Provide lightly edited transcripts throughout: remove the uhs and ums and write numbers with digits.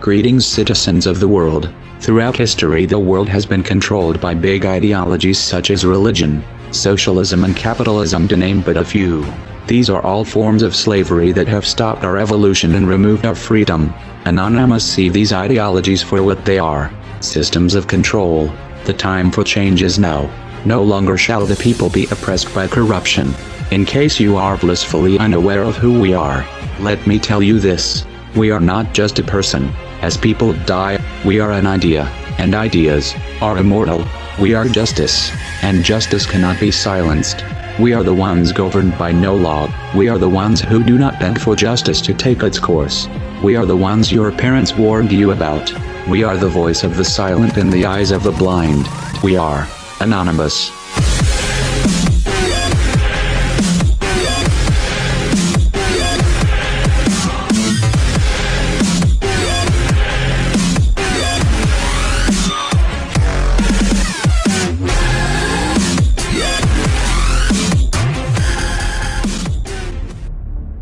Greetings, citizens of the world. Throughout history, the world has been controlled by big ideologies such as religion, socialism and capitalism, to name but a few. These are all forms of slavery that have stopped our evolution and removed our freedom. Anonymous see these ideologies for what they are: systems of control. The time for change is now. No longer shall the people be oppressed by corruption. In case you are blissfully unaware of who we are, let me tell you this: we are not just a person. As people die, we are an idea, and ideas are immortal. We are justice, and justice cannot be silenced. We are the ones governed by no law. We are the ones who do not beg for justice to take its course. We are the ones your parents warned you about. We are the voice of the silent in the eyes of the blind. We are Anonymous.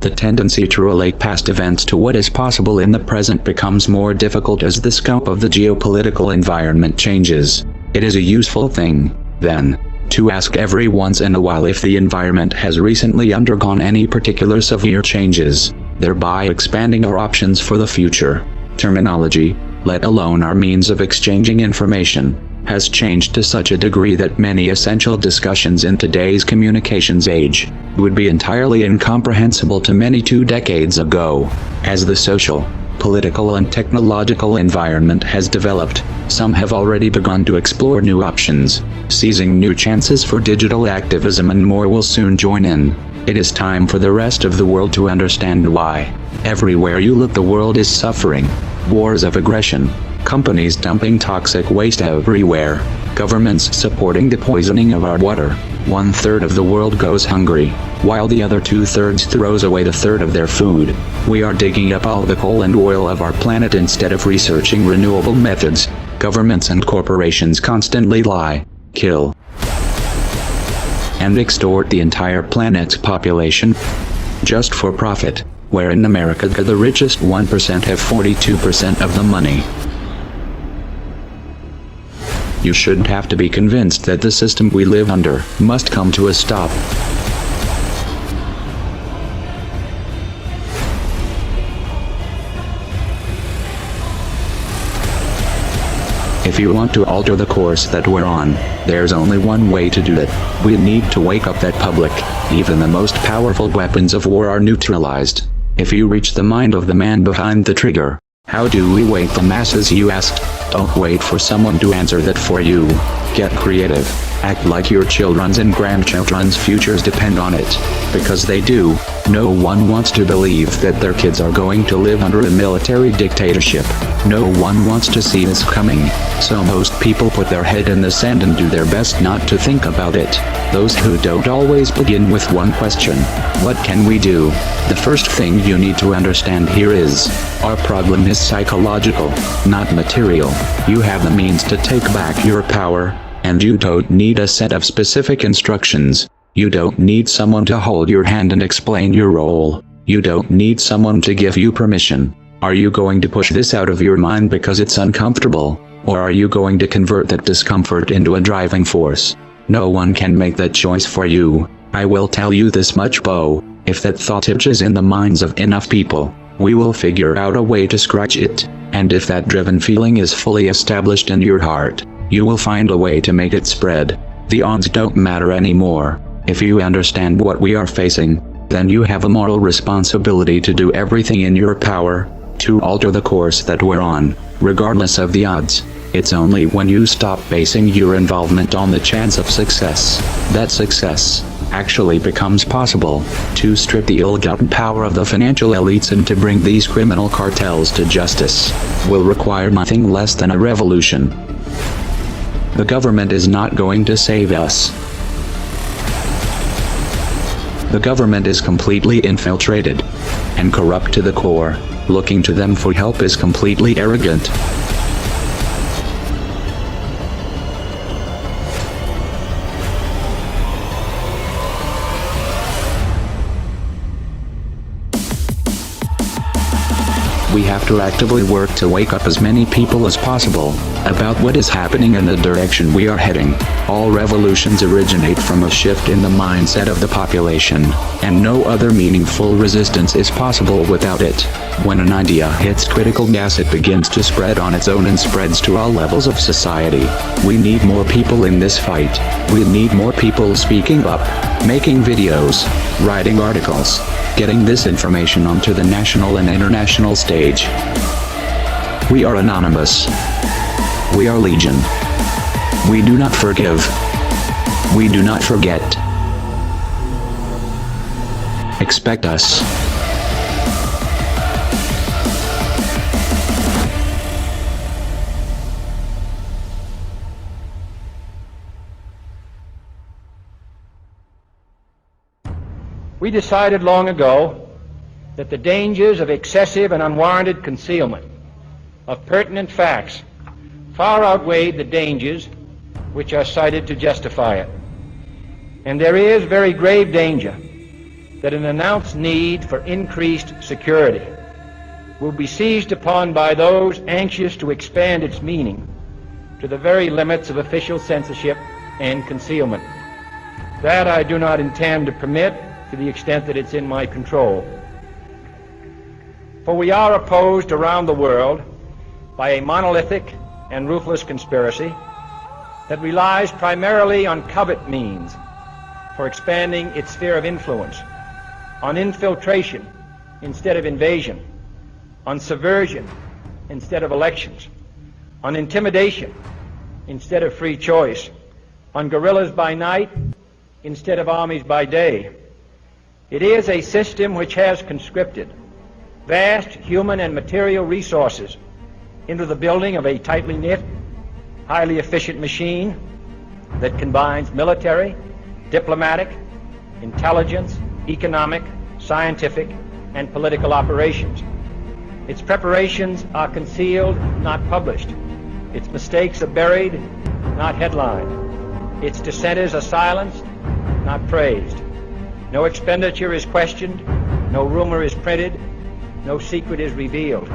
The tendency to relate past events to what is possible in the present becomes more difficult as the scope of the geopolitical environment changes. It is a useful thing, then, to ask every once in a while if the environment has recently undergone any particular severe changes, thereby expanding our options for the future. Terminology, let alone our means of exchanging information, has changed to such a degree that many essential discussions in today's communications age would be entirely incomprehensible to many 2 decades ago. As the social, political and technological environment has developed, some have already begun to explore new options, seizing new chances for digital activism, and more will soon join in. It is time for the rest of the world to understand why. Everywhere you look, the world is suffering. Wars of aggression, companies dumping toxic waste everywhere, governments supporting the poisoning of our water. 1/3 of the world goes hungry, while the other 2/3 throws away 1/3 of their food. We are digging up all the coal and oil of our planet instead of researching renewable methods. Governments and corporations constantly lie, kill, and extort the entire planet's population, just for profit, where in America the richest 1% have 42% of the money. You shouldn't have to be convinced that the system we live under must come to a stop. If you want to alter the course that we're on, there's only one way to do it. We need to wake up that public. Even the most powerful weapons of war are neutralized if you reach the mind of the man behind the trigger. How do we wake the masses, you ask? Don't wait for someone to answer that for you. Get creative. Act like your children's and grandchildren's futures depend on it. Because they do. No one wants to believe that their kids are going to live under a military dictatorship. No one wants to see this coming. So most people put their head in the sand and do their best not to think about it. Those who don't always begin with one question: what can we do? The first thing you need to understand here is, our problem is psychological, not material. You have the means to take back your power, and you don't need a set of specific instructions. You don't need someone to hold your hand and explain your role. You don't need someone to give you permission. Are you going to push this out of your mind because it's uncomfortable? Or are you going to convert that discomfort into a driving force? No one can make that choice for you. I will tell you this much, Bo: if that thought itches in the minds of enough people, we will figure out a way to scratch it. And if that driven feeling is fully established in your heart, you will find a way to make it spread. The odds don't matter anymore. If you understand what we are facing, then you have a moral responsibility to do everything in your power to alter the course that we're on, regardless of the odds. It's only when you stop basing your involvement on the chance of success that success actually becomes possible. To strip the ill-gotten power of the financial elites and to bring these criminal cartels to justice will require nothing less than a revolution. The government is not going to save us. The government is completely infiltrated and corrupt to the core. Looking to them for help is completely arrogant. We have to actively work to wake up as many people as possible about what is happening and the direction we are heading. All revolutions originate from a shift in the mindset of the population, and no other meaningful resistance is possible without it. When an idea hits critical mass, it begins to spread on its own and spreads to all levels of society. We need more people in this fight. We need more people speaking up, making videos, writing articles, getting this information onto the national and international stage. We are anonymous. We are legion. We do not forgive. We do not forget. Expect us. We decided long ago that the dangers of excessive and unwarranted concealment of pertinent facts far outweighed the dangers which are cited to justify it. And there is very grave danger that an announced need for increased security will be seized upon by those anxious to expand its meaning to the very limits of official censorship and concealment. That I do not intend to permit to the extent that it's in my control. For we are opposed around the world by a monolithic and ruthless conspiracy that relies primarily on covert means for expanding its sphere of influence, on infiltration instead of invasion, on subversion instead of elections, on intimidation instead of free choice, on guerrillas by night instead of armies by day. It is a system which has conscripted vast human and material resources into the building of a tightly knit, highly efficient machine that combines military, diplomatic, intelligence, economic, scientific, and political operations. Its preparations are concealed, not published. Its mistakes are buried, not headlined. Its dissenters are silenced, not praised. No expenditure is questioned, no rumor is printed, no secret is revealed.